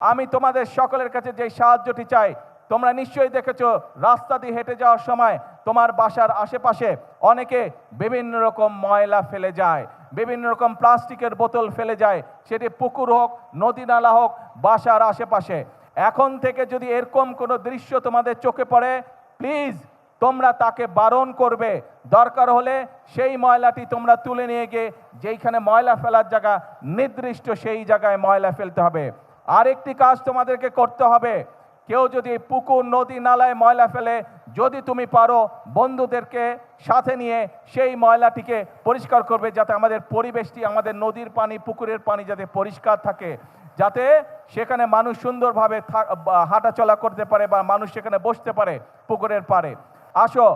আমি তোমাদের সকলের কাছে যে সাহায্যটি চাই, তোমরা নিশ্চয়ই দেখেছো রাস্তা দিয়ে হেঁটে যাওয়ার সময় তোমার বাসার আশেপাশে অনেকে বিভিন্ন রকম ময়লা ফেলে যায়, বিভিন্ন রকম প্লাস্টিকের বোতল ফেলে যায়, সেটি পুকুর হোক, নদী নালা হোক, বাসার আশেপাশে। এখন থেকে যদি এরকম কোনো দৃশ্য তোমাদের চোখে পড়ে, প্লিজ তোমরা তাকে বারণ করবে। দরকার হলে সেই ময়লাটি তোমরা তুলে নিয়ে গিয়ে যেইখানে ময়লা ফেলার জায়গা নির্দিষ্ট সেই জায়গায় ময়লা ফেলতে হবে। আরেকটি কাজ তোমাদেরকে করতে হবে, কেউ যদি পুকুর নদী নালায় ময়লা ফেলে, যদি তুমি পারো বন্ধুদেরকে সাথে নিয়ে সেই ময়লাটিকে পরিষ্কার করবে, যাতে আমাদের পরিবেশটি, আমাদের নদীর পানি, পুকুরের পানি যাতে পরিষ্কার থাকে, যাতে সেখানে মানুষ সুন্দরভাবে হাঁটাচলা করতে পারে বা মানুষ সেখানে বসতে পারে পুকুরের পাড়ে। আসো,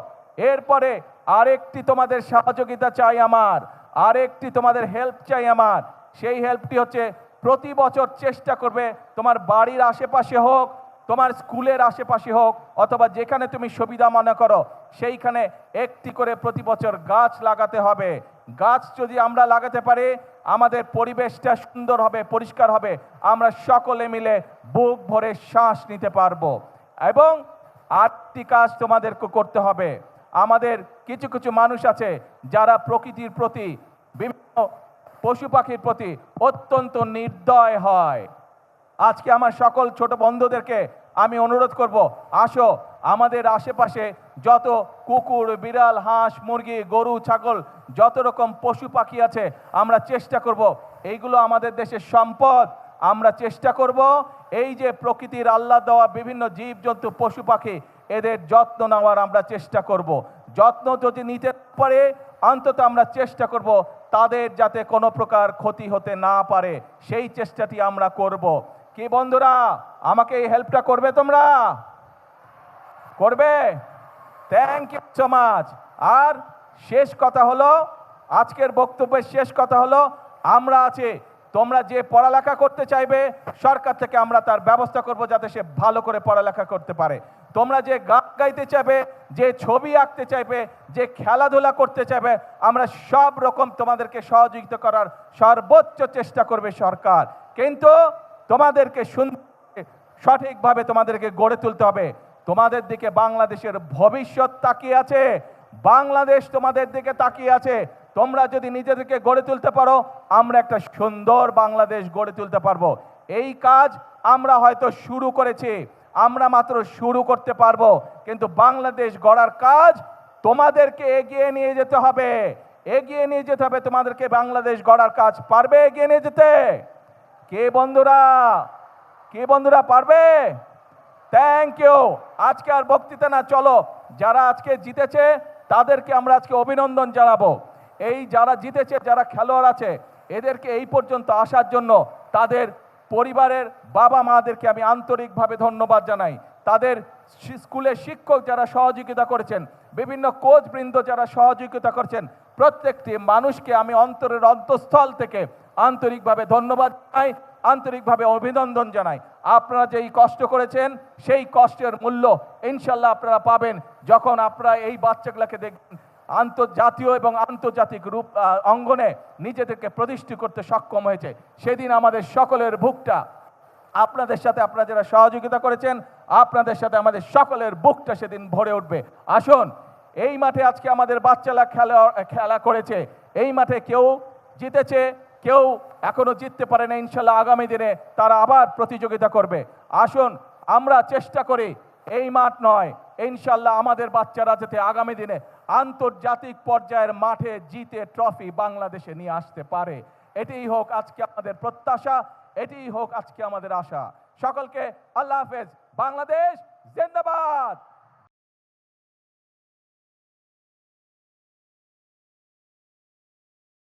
এরপরে আরেকটি তোমাদের সহযোগিতা চাই আমার, আরেকটি তোমাদের হেল্প চাই আমার। সেই হেল্পটি হচ্ছে, প্রতি বছর চেষ্টা করবে তোমার বাড়ির আশেপাশে হোক, তোমার স্কুলের আশেপাশে হোক, অথবা যেখানে তুমি সুবিধা মনে করো সেইখানে একটি করে প্রতি বছর গাছ লাগাতে হবে। গাছ যদি আমরা লাগাতে পারি, আমাদের পরিবেশটা সুন্দর হবে, পরিষ্কার হবে, আমরা সকলে মিলে বুক ভরে শ্বাস নিতে পারবো। এবং আরেকটি কাজ তোমাদেরকে করতে হবে, আমাদের কিছু কিছু মানুষ আছে যারা প্রকৃতির প্রতি, বিভিন্ন পশু পাখির প্রতি অত্যন্ত নির্দয় হয়। আজকে আমার সকল ছোট বন্ধুদেরকে আমি অনুরোধ করব, আসো আমাদের আশেপাশে যত কুকুর, বিড়াল, হাঁস, মুরগি, গরু, ছাগল, যত রকম পশু পাখি আছে, আমরা চেষ্টা করব, এইগুলো আমাদের দেশের সম্পদ, আমরা চেষ্টা করব এই যে প্রকৃতির আল্লাহ দেওয়া বিভিন্ন জীবজন্তু, পশু পাখি, এদের যত্ন নেওয়ার আমরা চেষ্টা করব। যত্ন যদি নিতে পারে, অন্তত আমরা চেষ্টা করব তাদের যাতে কোনো প্রকার ক্ষতি হতে না পারে, সেই চেষ্টাটি আমরা করব। কি বন্ধুরা, আমাকে এই হেল্পটা করবে? তোমরা করবে? Thank you so much. আর শেষ কথা হলো, আজকের বক্তব্যের শেষ কথা হলো, আমরা আছি, তোমরা যে পড়ালেখা করতে চাইবে সরকার থেকে আমরা তার ব্যবস্থা করব যাতে সে ভালো করে পড়ালেখা করতে পারে। তোমরা যে গান গাইতে চাইবে, যে ছবি আঁকতে চাইবে, যে খেলাধুলা করতে চাইবে, আমরা সব রকম তোমাদেরকে সহযোগিতা করার সর্বোচ্চ চেষ্টা করবে সরকার। কিন্তু তোমাদেরকে সঠিকভাবে তোমাদেরকে গড়ে তুলতে হবে। তোমাদের দিকে বাংলাদেশের ভবিষ্যৎ তাকিয়ে আছে, বাংলাদেশ তোমাদের দিকে তাকিয়ে আছে। তোমরা যদি নিজেদেরকে গড়ে তুলতে পারো, আমরা একটা সুন্দর বাংলাদেশ গড়ে তুলতে পারবো। এই কাজ আমরা হয়তো শুরু করেছি, আমরা মাত্র শুরু করতে পারবো, কিন্তু বাংলাদেশ গড়ার কাজ তোমাদেরকে এগিয়ে নিয়ে যেতে হবে, এগিয়ে নিয়ে যেতে হবে তোমাদেরকে। বাংলাদেশ গড়ার কাজ পারবে এগিয়ে নিয়ে যেতে? কে বন্ধুরা, কে বন্ধুরা পারবে? Thank you. আজকে আর বক্তৃতা না, চলো যারা আজকে জিতেছে তাদেরকে আমরা আজকে অভিনন্দন জানাবো। এই যারা জিতেছে, যারা খেলোয়াড় আছে, এদেরকে এই পর্যন্ত আসার জন্য তাদের পরিবারের বাবা মাদেরকে আমি আন্তরিকভাবে ধন্যবাদ জানাই। তাদের স্কুলের শিক্ষক যারা সহযোগিতা করেছেন, বিভিন্ন কোচ বৃন্দ যারা সহযোগিতা করছেন, প্রত্যেকটি মানুষকে আমি অন্তরের অন্তঃস্থল থেকে আন্তরিকভাবে ধন্যবাদ জানাই, আন্তরিকভাবে অভিনন্দন জানাই। আপনারা যেই কষ্ট করেছেন সেই কষ্টের মূল্য ইনশাল্লাহ আপনারা পাবেন যখন আপনারা এই বাচ্চাগুলোকে দেখবেন আন্তর্জাতীয় এবং আন্তর্জাতিক রূপ অঙ্গনে নিজেদেরকে প্রতিষ্ঠিত করতে সক্ষম হয়েছে। সেদিন আমাদের সকলের বুকটা, আপনাদের সাথে আপনারা যারা সহযোগিতা করেছেন, আপনাদের সাথে আমাদের সকলের বুকটা সেদিন ভরে উঠবে। আসুন, এই মাঠে আজকে আমাদের বাচ্চারা খেলা করেছে, এই মাঠে কেউ জিতেছে, কেউ এখনো জিততে পারে না। ইনশাল্লাহ আগামী দিনে তারা আবার প্রতিযোগিতা করবে। আসুন আমরা চেষ্টা করি, এই মাঠ নয়, ইনশাল্লাহ আমাদের বাচ্চারা যাতে আগামী দিনে আন্তর্জাতিক পর্যায়ের মাঠে জিতে ট্রফি বাংলাদেশে নিয়ে আসতে পারে। এটাই হোক আজকে আমাদের প্রত্যাশা, এটাই হোক আজকে আমাদের আশা। সকলকে আল্লাহ হাফেজ। বাংলাদেশ জিন্দাবাদ।